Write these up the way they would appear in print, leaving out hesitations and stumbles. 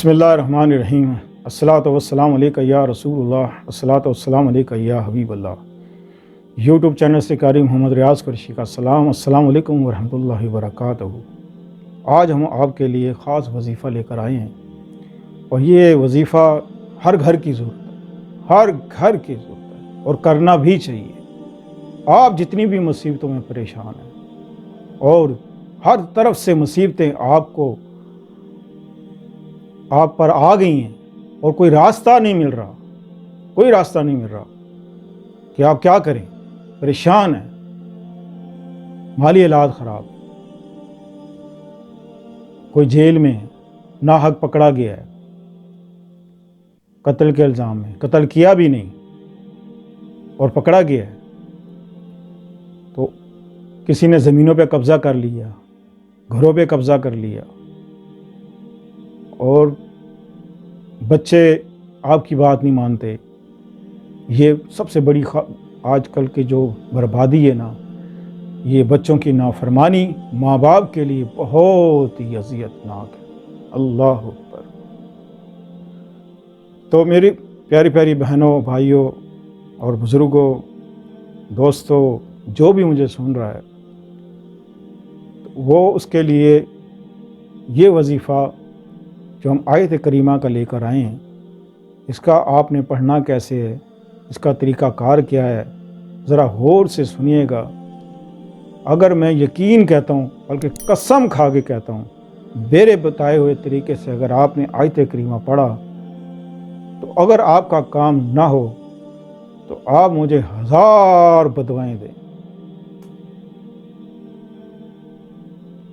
بسم اللہ الرحمن الرحیم۔ الصلاۃ والسلام علیکہ یا رسول اللہ، الصلاۃ والسلام علیکہ یا حبیب اللہ۔ یوٹیوب چینل سے قاری محمد ریاض قریشی کا سلام، السلام علیکم ورحمۃ اللہ وبرکاتہ۔ آج ہم آپ کے لیے خاص وظیفہ لے کر آئے ہیں، اور یہ وظیفہ ہر گھر کی ضرورت ہے، ہر گھر کی ضرورت ہے، اور کرنا بھی چاہیے۔ آپ جتنی بھی مصیبتوں میں پریشان ہیں اور ہر طرف سے مصیبتیں آپ پر آ گئی ہیں اور کوئی راستہ نہیں مل رہا، کوئی راستہ نہیں مل رہا کہ آپ کیا کریں، پریشان ہیں، مالی حالات خراب، کوئی جیل میں ہے، ناحق پکڑا گیا ہے قتل کے الزام میں، قتل کیا بھی نہیں اور پکڑا گیا ہے، تو کسی نے زمینوں پہ قبضہ کر لیا، گھروں پہ قبضہ کر لیا، اور بچے آپ کی بات نہیں مانتے۔ یہ سب سے بڑی آج کل کی جو بربادی ہے نا، یہ بچوں کی نافرمانی ماں باپ کے لیے بہت ہی اذیت ناک ہے۔ اللہ اکبر۔ تو میری پیاری پیاری بہنوں، بھائیوں اور بزرگوں، دوستوں، جو بھی مجھے سن رہا ہے، وہ اس کے لیے یہ وظیفہ جو ہم آیت کریمہ کا لے کر آئے ہیں، اس کا آپ نے پڑھنا کیسے ہے، اس کا طریقہ کار کیا ہے، ذرا غور سے سنیے گا۔ اگر میں یقین کہتا ہوں، بلکہ قسم کھا کے کہتا ہوں، میرے بتائے ہوئے طریقے سے اگر آپ نے آیت کریمہ پڑھا، تو اگر آپ کا کام نہ ہو تو آپ مجھے 1000 بدوائیں دیں،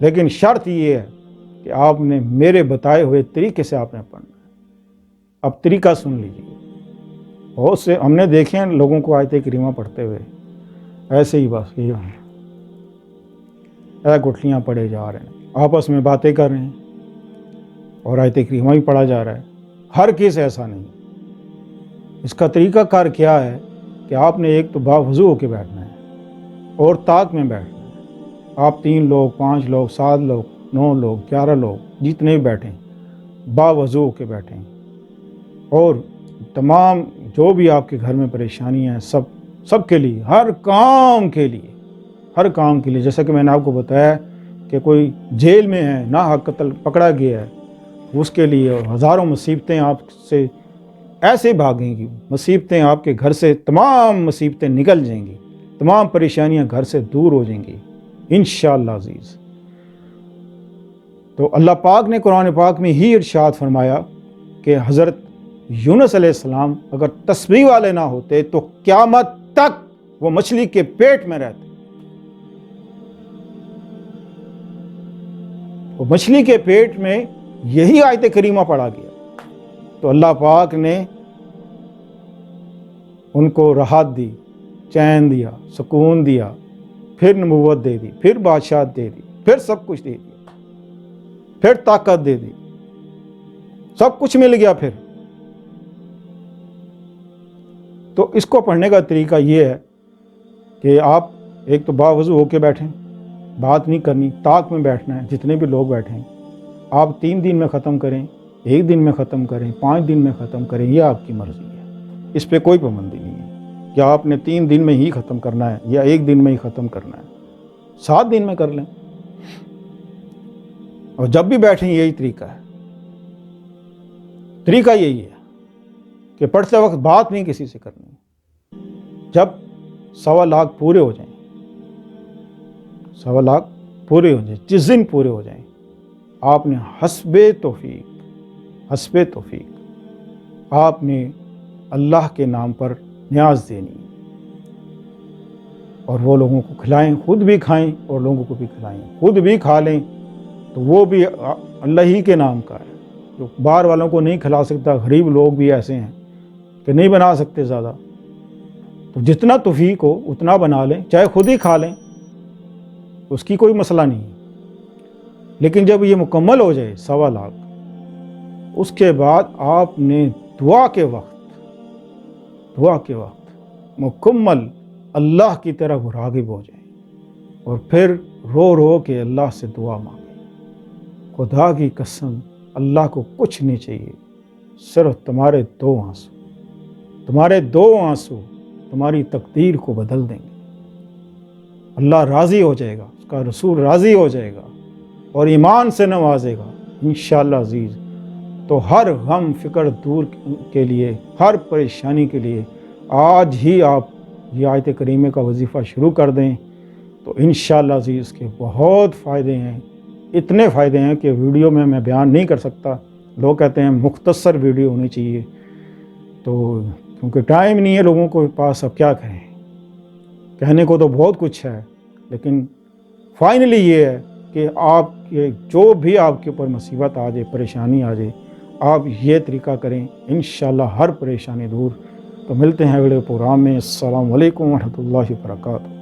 لیکن شرط یہ ہے کہ آپ نے میرے بتائے ہوئے طریقے سے آپ نے پڑھنا ہے۔ اب طریقہ سن لیجیے۔ بہت سے ہم نے دیکھے ہیں لوگوں کو آیت کریمہ پڑھتے ہوئے ایسے ہی، بس یہ گٹھلیاں پڑھے جا رہے ہیں، آپس میں باتیں کر رہے ہیں اور آیت کریمہ ہی پڑھا جا رہا ہے۔ ہر کس ایسا نہیں۔ اس کا طریقہ کار کیا ہے کہ آپ نے ایک تو باوضو ہو کے بیٹھنا ہے اور طاق میں بیٹھنا ہے۔ آپ 3 لوگ، 5 لوگ، 7 لوگ، 9 لوگ، 11 لوگ، جتنے بھی بیٹھیں، باوضو ہو کے بیٹھیں، اور تمام جو بھی آپ کے گھر میں پریشانیاں ہیں، سب کے لیے، ہر کام کے لیے، جیسا کہ میں نے آپ کو بتایا کہ کوئی جیل میں ہے، ناحق قتل پکڑا گیا ہے، اس کے لیے ہزاروں مصیبتیں آپ سے ایسے بھاگیں گی، مصیبتیں آپ کے گھر سے، تمام مصیبتیں نکل جائیں گی، تمام پریشانیاں گھر سے دور ہو جائیں گی انشاءاللہ عزیز۔ تو اللہ پاک نے قرآن پاک میں ہی ارشاد فرمایا کہ حضرت یونس علیہ السلام اگر تسبیح والے نہ ہوتے تو قیامت تک وہ مچھلی کے پیٹ میں رہتے۔ وہ مچھلی کے پیٹ میں یہی آیت کریمہ پڑھا گیا، تو اللہ پاک نے ان کو راحت دی، چین دیا، سکون دیا، پھر نبوت دے دی، پھر بادشاہت دے دی، پھر سب کچھ دے دیا، پھر طاقت دے دی، سب کچھ مل گیا پھر۔ تو اس کو پڑھنے کا طریقہ یہ ہے کہ آپ ایک تو باوضو ہو کے بیٹھیں، بات نہیں کرنی، طاق میں بیٹھنا ہے، جتنے بھی لوگ بیٹھیں، آپ 3 دن میں ختم کریں، 1 دن میں ختم کریں، 5 دن میں ختم کریں، یہ آپ کی مرضی ہے، اس پہ کوئی پابندی نہیں ہے کہ آپ نے 3 دن میں ہی ختم کرنا ہے یا 1 دن میں ہی ختم کرنا ہے، 7 دن میں کر لیں، اور جب بھی بیٹھیں یہی طریقہ ہے۔ طریقہ یہی ہے کہ پڑھتے وقت بات نہیں کسی سے کرنی۔ جب 1.25 لاکھ پورے ہو جائیں، 1.25 لاکھ پورے ہو جائیں، جس دن پورے ہو جائیں، آپ نے حسب توفیق آپ نے اللہ کے نام پر نیاز دینی، اور وہ لوگوں کو کھلائیں، خود بھی کھائیں اور لوگوں کو بھی کھلائیں، خود بھی کھا لیں تو وہ بھی اللہ ہی کے نام کا ہے۔ جو باہر والوں کو نہیں کھلا سکتا، غریب لوگ بھی ایسے ہیں کہ نہیں بنا سکتے زیادہ، تو جتنا توفیق ہو اتنا بنا لیں، چاہے خود ہی کھا لیں، اس کی کوئی مسئلہ نہیں ہے۔ لیکن جب یہ مکمل ہو جائے 1.25 لاکھ، اس کے بعد آپ نے دعا کے وقت مکمل اللہ کی طرف راغب ہو جائیں، اور پھر رو رو کے اللہ سے دعا مانگیں۔ خدا کی قسم اللہ کو کچھ نہیں چاہیے، صرف تمہارے 2 آنسو، تمہارے 2 آنسو تمہاری تقدیر کو بدل دیں گے۔ اللہ راضی ہو جائے گا، اس کا رسول راضی ہو جائے گا اور ایمان سے نوازے گا انشاءاللہ عزیز۔ تو ہر غم فکر دور کے لیے، ہر پریشانی کے لیے آج ہی آپ یہ آیت کریمہ کا وظیفہ شروع کر دیں، تو انشاءاللہ عزیز اس کے بہت فائدے ہیں، اتنے فائدے ہیں کہ ویڈیو میں بیان نہیں کر سکتا۔ لوگ کہتے ہیں مختصر ویڈیو ہونی چاہیے، تو کیونکہ ٹائم نہیں ہے لوگوں کو پاس، اب کیا کہیں، کہنے کو تو بہت کچھ ہے، لیکن فائنلی یہ ہے کہ آپ کے جو بھی آپ کے اوپر مصیبت آ جائے، پریشانی آ جائے، آپ یہ طریقہ کریں، انشاءاللہ ہر پریشانی دور۔ تو ملتے ہیں اگلے پروگرام میں۔ السلام علیکم ورحمۃ اللہ وبرکاتہ۔